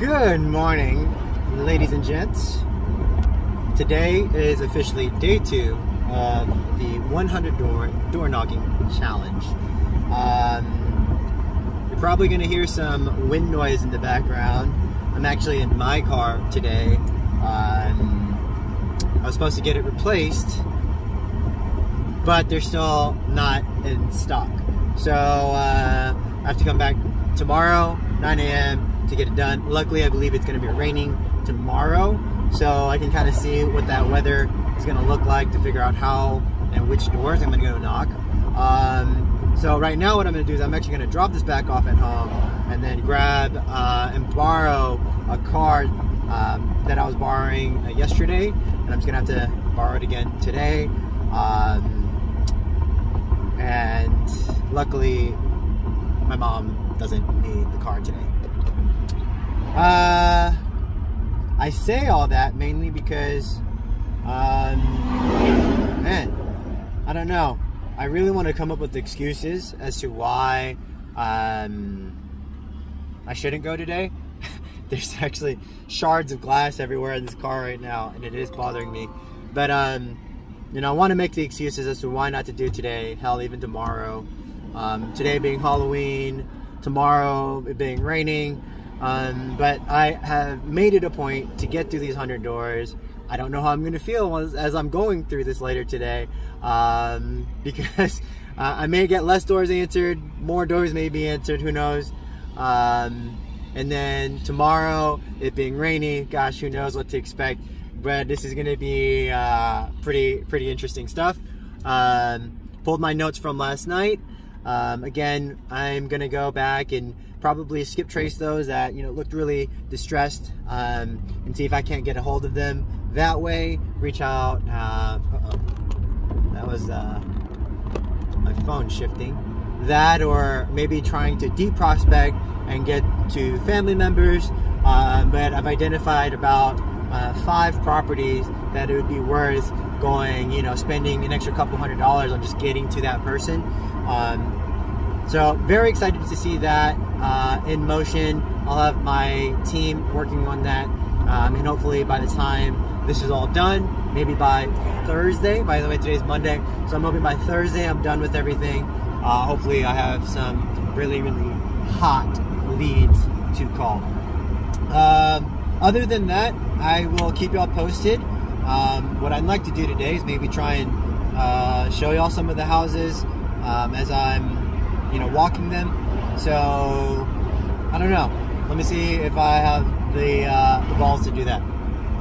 Good morning, ladies and gents. Today is officially day 2 of the 100 door knocking challenge. You're probably going to hear some wind noise in the background. I'm actually in my car today. I was supposed to get it replaced, but they're still not in stock. So I have to come back tomorrow, 9 a.m. to get it done. Luckily, I believe it's going to be raining tomorrow, so I can kind of see what that weather is going to look like to figure out how and which doors I'm going to go knock. So right now what I'm going to do is I'm actually going to drop this back off at home and then grab and borrow a car that I was borrowing yesterday, and I'm just going to have to borrow it again today. And luckily my mom doesn't need the car today. I say all that mainly because, man, I don't know. I really want to come up with excuses as to why I shouldn't go today. There's actually shards of glass everywhere in this car right now, and it is bothering me. But, you know, I want to make the excuses as to why not to do today, hell, even tomorrow. Today being Halloween, tomorrow it being raining. But I have made it a point to get through these 100 doors. I don't know how I'm going to feel as I'm going through this later today, because I may get less doors answered, more doors may be answered, who knows. And then tomorrow, it being rainy, gosh, who knows what to expect. But this is going to be pretty interesting stuff. Pulled my notes from last night. Again, I'm going to go back and probably skip trace those that, you know, looked really distressed, and see if I can't get a hold of them that way. Reach out. That was my phone shifting. That, or maybe trying to deep prospect and get to family members. But I've identified about 5 properties that it would be worth going, you know, spending an extra couple $100s on just getting to that person. So very excited to see that in motion. I'll have my team working on that, and hopefully by the time this is all done, maybe by Thursday. By the way, today's Monday, so I'm hoping by Thursday I'm done with everything. Hopefully I have some really hot leads to call. Other than that, I will keep y'all posted. What I'd like to do today is maybe try and show y'all some of the houses as I'm, you know, walking them. So I don't know. Let me see if I have the balls to do that.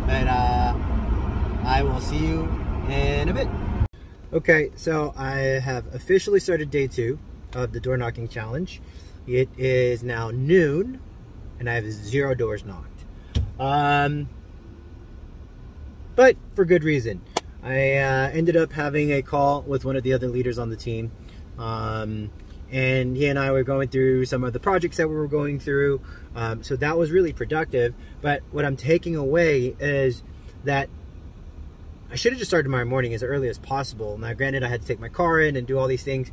But I will see you in a bit. Okay, so I have officially started day 2 of the door knocking challenge. It is now noon, and I have 0 doors knocked. But for good reason. I ended up having a call with one of the other leaders on the team. And he and I were going through some of the projects that we were going through. So that was really productive. But what I'm taking away is that I should have just started my morning as early as possible. Now, granted, I had to take my car in and do all these things.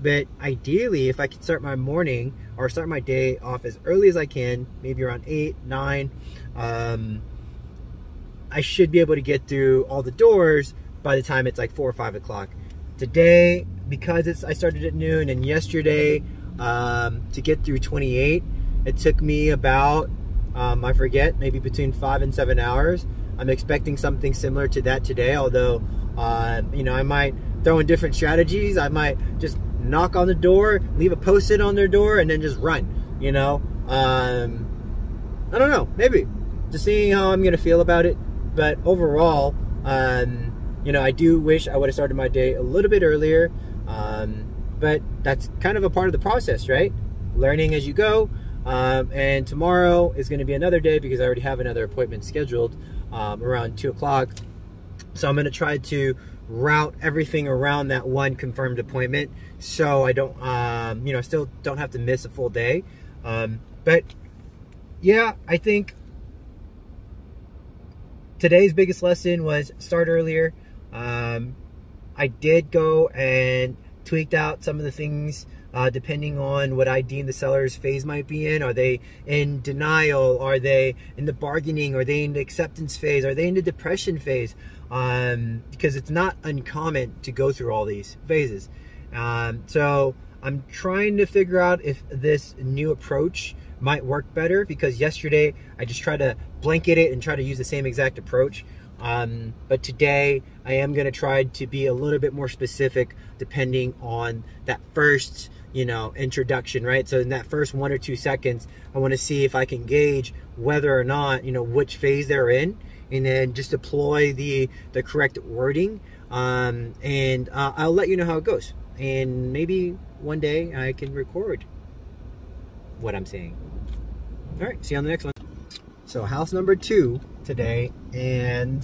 But ideally, if I could start my morning or start my day off as early as I can, maybe around 8, 9, I should be able to get through all the doors by the time it's like 4 or 5 o'clock. Today, because I started at noon, and yesterday to get through 28, it took me about, I forget, maybe between 5 and 7 hours. I'm expecting something similar to that today, although, you know, I might throw in different strategies. I might just knock on the door, leave a post-it on their door, and then just run, you know. I don't know, maybe. Just seeing how I'm going to feel about it. But overall, you know, I do wish I would have started my day a little bit earlier. But that's kind of a part of the process, right? Learning as you go. And tomorrow is going to be another day because I already have another appointment scheduled around 2 o'clock. So I'm going to try to route everything around that one confirmed appointment so I don't, you know, still don't have to miss a full day. But yeah, I think today's biggest lesson was start earlier. I did go and tweaked out some of the things depending on what I deem the seller's phase might be in. Are they in denial? Are they in the bargaining? Are they in the acceptance phase? Are they in the depression phase? Because it's not uncommon to go through all these phases. So I'm trying to figure out if this new approach might work better, because yesterday I just tried to blanket it and try to use the same exact approach. But today I am going to try to be a little bit more specific depending on that first, introduction, right? So in that first 1 or 2 seconds, I want to see if I can gauge whether or not, which phase they're in, and then just deploy the correct wording. And I'll let you know how it goes. And maybe one day I can record what I'm saying. All right, see you on the next one. So house number 2 today, and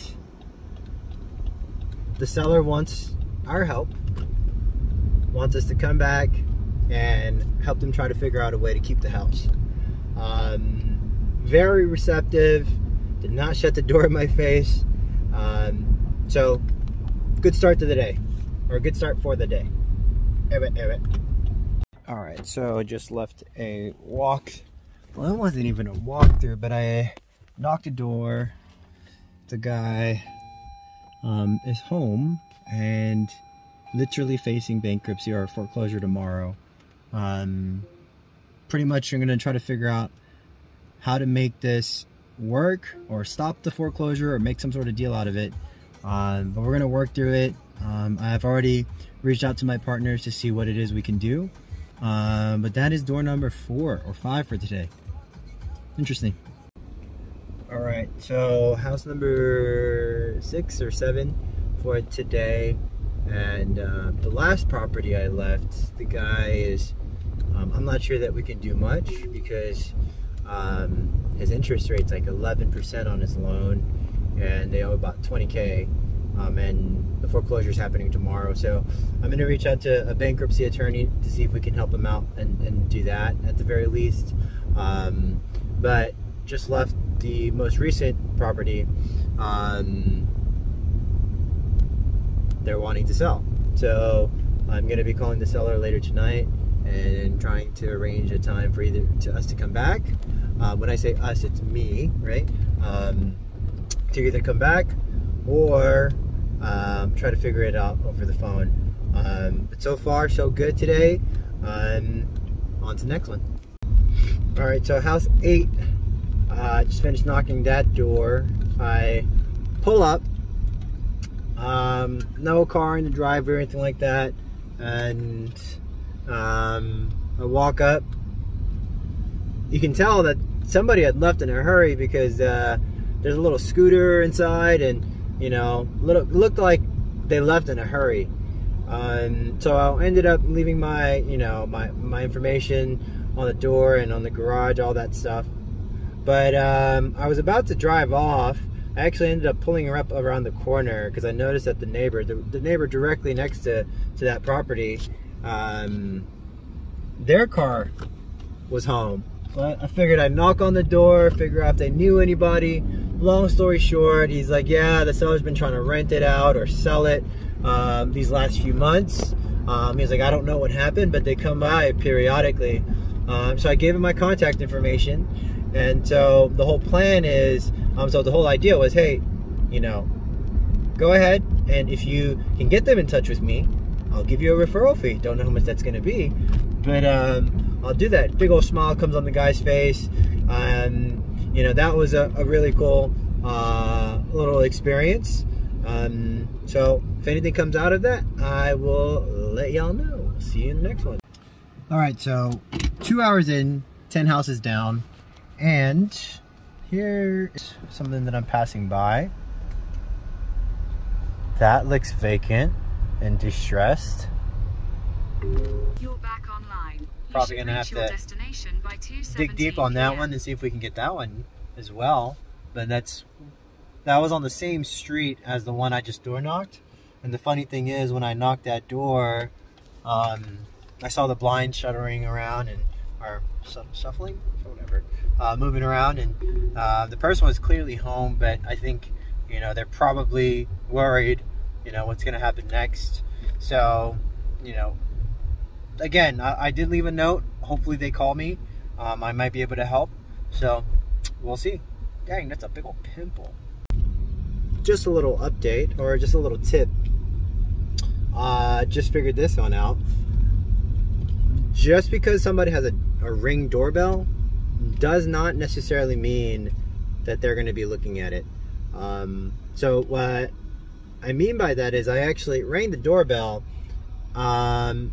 the seller wants our help, wants us to come back and help them try to figure out a way to keep the house. Very receptive, did not shut the door in my face. So good start to the day, or a good start for the day. All right, so I just left a walk. Well, it wasn't even a walkthrough, but I knocked the door. The guy is home and literally facing bankruptcy or foreclosure tomorrow. Pretty much I'm going to try to figure out how to make this work, or stop the foreclosure, or make some sort of deal out of it. But we're going to work through it. I've already reached out to my partners to see what it is we can do. But that is door number 4 or 5 for today. Interesting. All right, so house number 6 or 7 for today. And the last property I left, the guy is, I'm not sure that we can do much, because his interest rate's like 11% on his loan, and they owe about 20K. And the foreclosure is happening tomorrow, so I'm going to reach out to a bankruptcy attorney to see if we can help him out and do that at the very least. But just left the most recent property. They're wanting to sell, so I'm going to be calling the seller later tonight and trying to arrange a time for either us to come back. When I say us, it's me, right? To either come back or try to figure it out over the phone. But so far so good today. On to the next one. All right, so house 8, just finished knocking that door. I pull up, no car in the driveway or anything like that, and I walk up. You can tell that somebody had left in a hurry, because there's a little scooter inside, and looked like they left in a hurry. So I ended up leaving my my information on the door and on the garage, all that stuff. But I was about to drive off. I actually ended up pulling her up around the corner, because I noticed that the neighbor directly next to that property, their car was home. But I figured I'd knock on the door, figure out if they knew anybody. Long story short, he's like, yeah, the seller's been trying to rent it out or sell it these last few months. He's like, I don't know what happened, but they come by periodically. So I gave him my contact information. And so the whole plan is, so the whole idea was, hey, go ahead, and if you can get them in touch with me, I'll give you a referral fee. Don't know how much that's going to be, but I'll do that. Big old smile comes on the guy's face. That was a really cool little experience. So if anything comes out of that, I will let y'all know. See you in the next one. All right, so 2 hours in, 10 houses down, and here's something that I'm passing by. That looks vacant and distressed. You're back online. Probably gonna have to dig deep on that one and see if we can get that one as well. But that was on the same street as the one I just door knocked. And the funny thing is, when I knocked that door, I saw the blinds shuttering around or shuffling, or whatever, moving around, and the person was clearly home, but I think they're probably worried what's gonna happen next. So again, I did leave a note. Hopefully they call me. I might be able to help. So we'll see. Dang, that's a big old pimple. Just a little update, or just a little tip. Just figured this one out. Just because somebody has a Ring doorbell does not necessarily mean that they're going to be looking at it. So what I mean by that is I actually rang the doorbell, and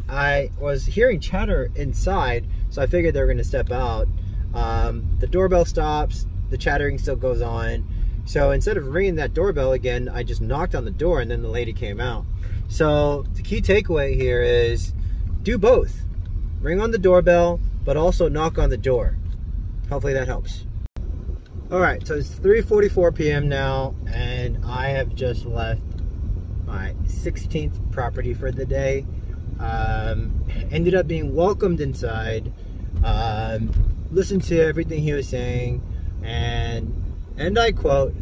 I was hearing chatter inside, so I figured they were going to step out. The doorbell stops, the chattering still goes on. So instead of ringing that doorbell again, I just knocked on the door, and then the lady came out. So the key takeaway here is do both. Ring on the doorbell, but also knock on the door. Hopefully that helps. All right, so it's 3:44 p.m. now, and I have just left my 16th property for the day. Ended up being welcomed inside, listened to everything he was saying, and I quote,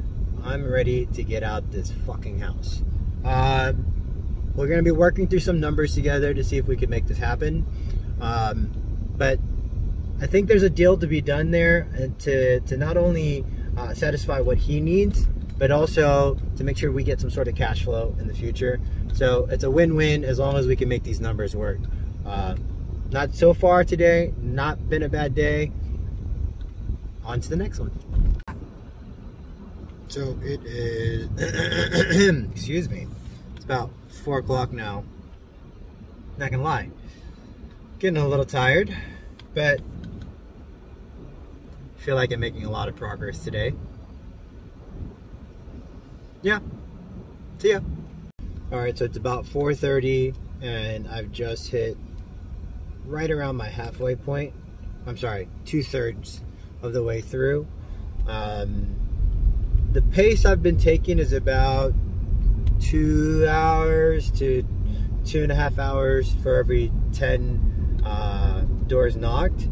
"I'm ready to get out this fucking house." We're going to be working through some numbers together to see if we can make this happen. But I think there's a deal to be done there, and to not only satisfy what he needs, but also to make sure we get some sort of cash flow in the future. So it's a win-win as long as we can make these numbers work. Not so far today, not been a bad day. On to the next one. So it is, excuse me, it's about 4 o'clock now. Not gonna lie, getting a little tired, but I feel like I'm making a lot of progress today. Yeah, see ya. All right, so it's about 4:30, and I've just hit right around my halfway point. I'm sorry, 2/3 of the way through. The pace I've been taking is about 2 hours to 2.5 hours for every 10 doors knocked.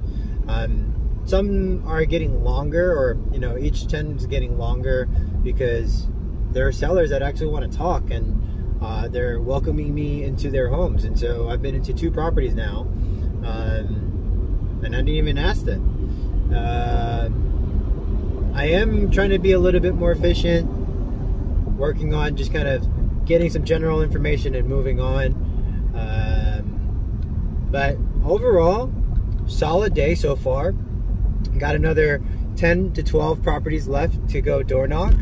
Some are getting longer, or each 10 is getting longer because there are sellers that actually want to talk, and they're welcoming me into their homes. And so I've been into 2 properties now, and I didn't even ask them. I am trying to be a little bit more efficient, working on just kind of getting some general information and moving on. But overall, solid day so far. Got another 10 to 12 properties left to go door knock.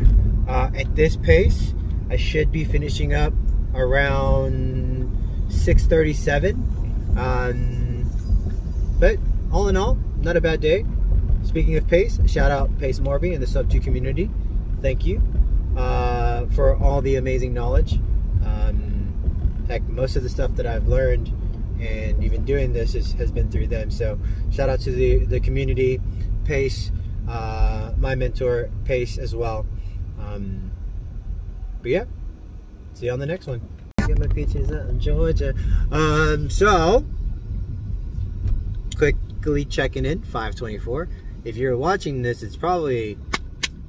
At this pace, I should be finishing up around 6:37. But all in all, not a bad day. Speaking of pace, shout out Pace Morby and the Sub 2 community. Thank you for all the amazing knowledge. Heck, most of the stuff that I've learned and even doing this has been through them. So shout out to the community, Pace, my mentor, Pace as well. But yeah, see you on the next one. Get my peaches out in Georgia. So quickly checking in, 5:24. If you're watching this, it's probably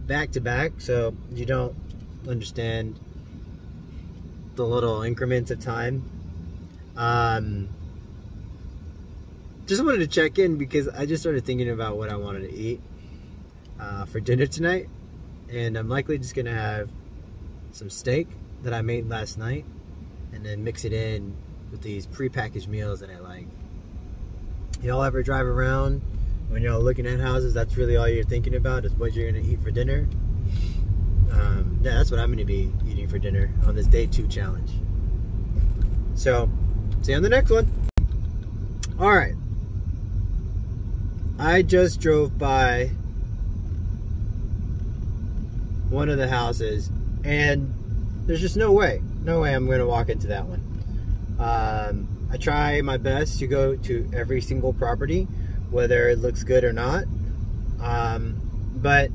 back to back, so you don't understand the little increments of time. Just wanted to check in because I just started thinking about what I wanted to eat for dinner tonight, and I'm likely just gonna have some steak that I made last night and then mix it in with these prepackaged meals that I like. Y'all ever drive around when y'all looking at houses, that's really all you're thinking about is what you're gonna eat for dinner? Yeah, that's what I'm gonna be eating for dinner on this day 2 challenge. So, see you on the next one. All right. I just drove by one of the houses, and there's just no way I'm gonna walk into that one. I try my best to go to every single property, whether it looks good or not. But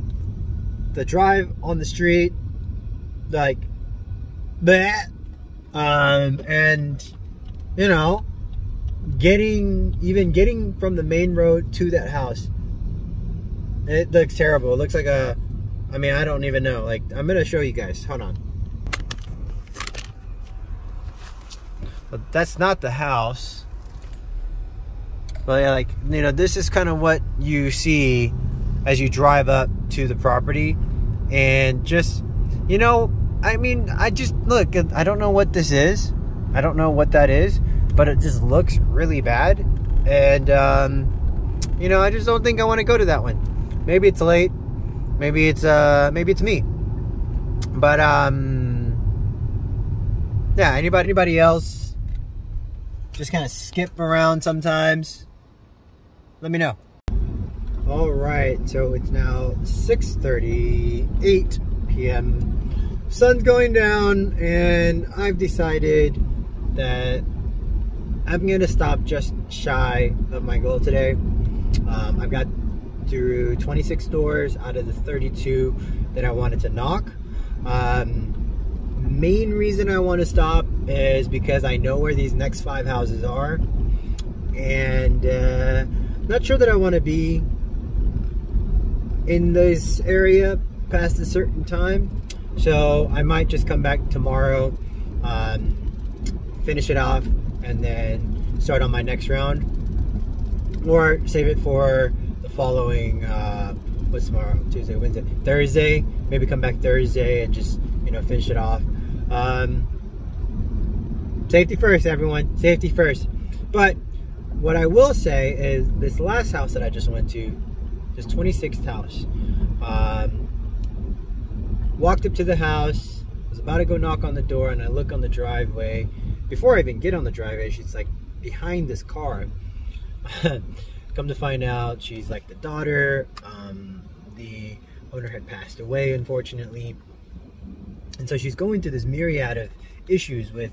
the drive on the street, like that, and getting from the main road to that house, it looks terrible. It looks like I don't even know. Like, I'm gonna show you guys. Hold on. But that's not the house. But yeah, like, you know, this is kind of what you see as you drive up to the property. And just, you know, I mean, I just look, I don't know what this is. I don't know what that is, but it just looks really bad. And, you know, I just don't think I want to go to that one. Maybe it's late. Maybe it's me. But, yeah, anybody else just kind of skip around sometimes, let me know. All right, so it's now 6:38 p.m. Sun's going down, and I've decided that I'm gonna stop just shy of my goal today. I've got through 26 doors out of the 32 that I wanted to knock. Main reason I want to stop is because I know where these next 5 houses are, and not sure that I want to be in this area past a certain time. So I might just come back tomorrow, finish it off, and then start on my next round, or save it for the following what's tomorrow? Tuesday, Wednesday, Thursday. Maybe come back Thursday and just, you know, finish it off. Safety first, everyone. Safety first. But what I will say is this last house that I just went to, this 26th house, walked up to the house, was about to go knock on the door, and I look on the driveway. Before I even get on the driveway, she's like behind this car. Come to find out, she's like the daughter. The owner had passed away, unfortunately. And so she's going through this myriad of issues with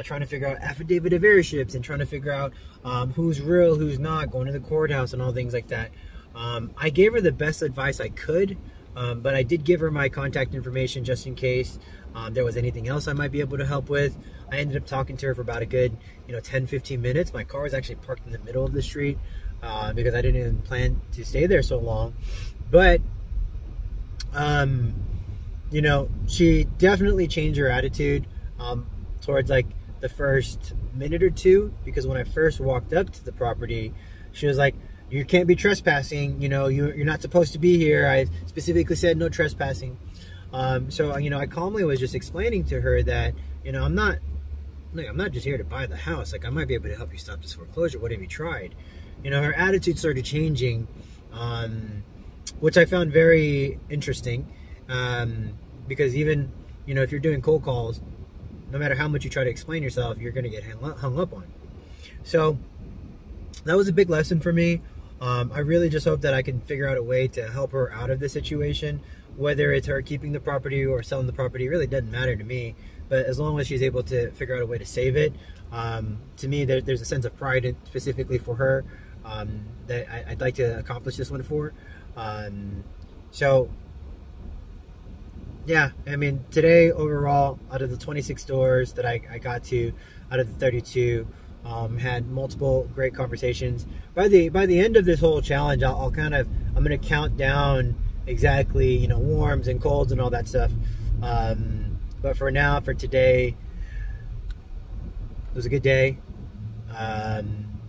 trying to figure out affidavit of heirships and trying to figure out who's real, who's not, going to the courthouse and all things like that. I gave her the best advice I could, but I did give her my contact information just in case there was anything else I might be able to help with. I ended up talking to her for about a good, 10-15 minutes. My car was actually parked in the middle of the street because I didn't even plan to stay there so long. But she definitely changed her attitude towards like the first minute or two, because when I first walked up to the property, she was like, "You can't be trespassing, you're not supposed to be here. I specifically said no trespassing." So I calmly was just explaining to her that, I'm not just here to buy the house. Like, I might be able to help you stop this foreclosure. What have you tried? Her attitude started changing, which I found very interesting. Because even, if you're doing cold calls, no matter how much you try to explain yourself, you're going to get hung up on. So that was a big lesson for me. I really just hope that I can figure out a way to help her out of the situation. Whether it's her keeping the property or selling the property, it really doesn't matter to me. But as long as she's able to figure out a way to save it, to me, there's a sense of pride specifically for her that I'd like to accomplish this one for. So yeah, I mean, today overall, out of the 26 doors that I got to, out of the 32, had multiple great conversations. By the end of this whole challenge, I'm going to count down exactly, warms and colds and all that stuff. But for now, for today, it was a good day. I'm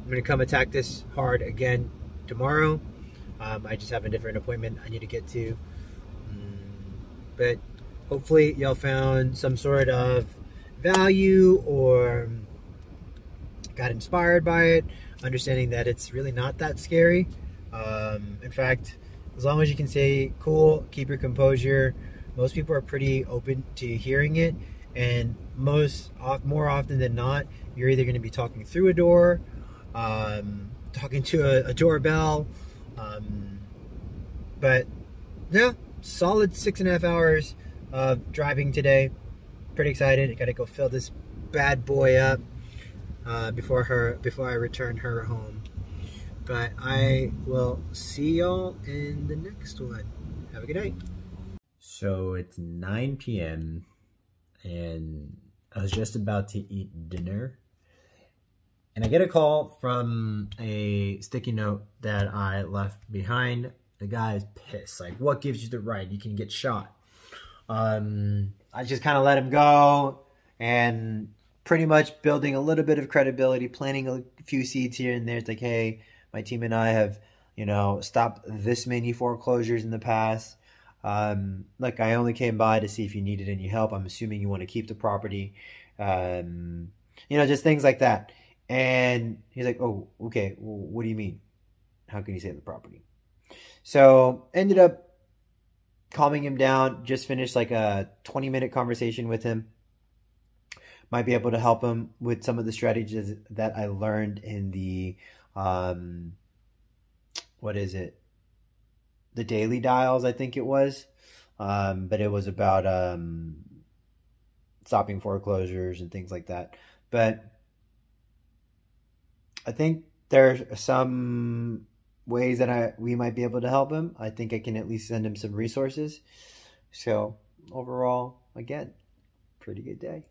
going to come attack this hard again tomorrow. I just have a different appointment I need to get to. But hopefully y'all found some sort of value or got inspired by it, understanding that it's really not that scary. In fact, as long as you can stay cool, keep your composure, most people are pretty open to hearing it. And more often than not, you're either going to be talking through a door, talking to a doorbell. But yeah, solid 6.5 hours of driving today. Pretty excited. I gotta go fill this bad boy up before I return her home. But I will see y'all in the next one. Have a good night. So it's 9 p.m. and I was just about to eat dinner, and I get a call from a sticky note that I left behind. The guy is pissed. Like, what gives you the right? You can get shot. I just kind of let him go, and pretty much building a little bit of credibility, planting a few seeds here and there. It's like, hey, my team and I have, stopped this many foreclosures in the past. Like, I only came by to see if you needed any help. I'm assuming you want to keep the property. Just things like that. And he's like, oh, okay, well, what do you mean? How can you save the property? So ended up calming him down, just finished like a 20-minute conversation with him. Might be able to help him with some of the strategies that I learned in the, the daily dials, I think it was. But it was about stopping foreclosures and things like that. But I think there's some ways that we might be able to help him. I think I can at least send him some resources. So overall, again, pretty good day.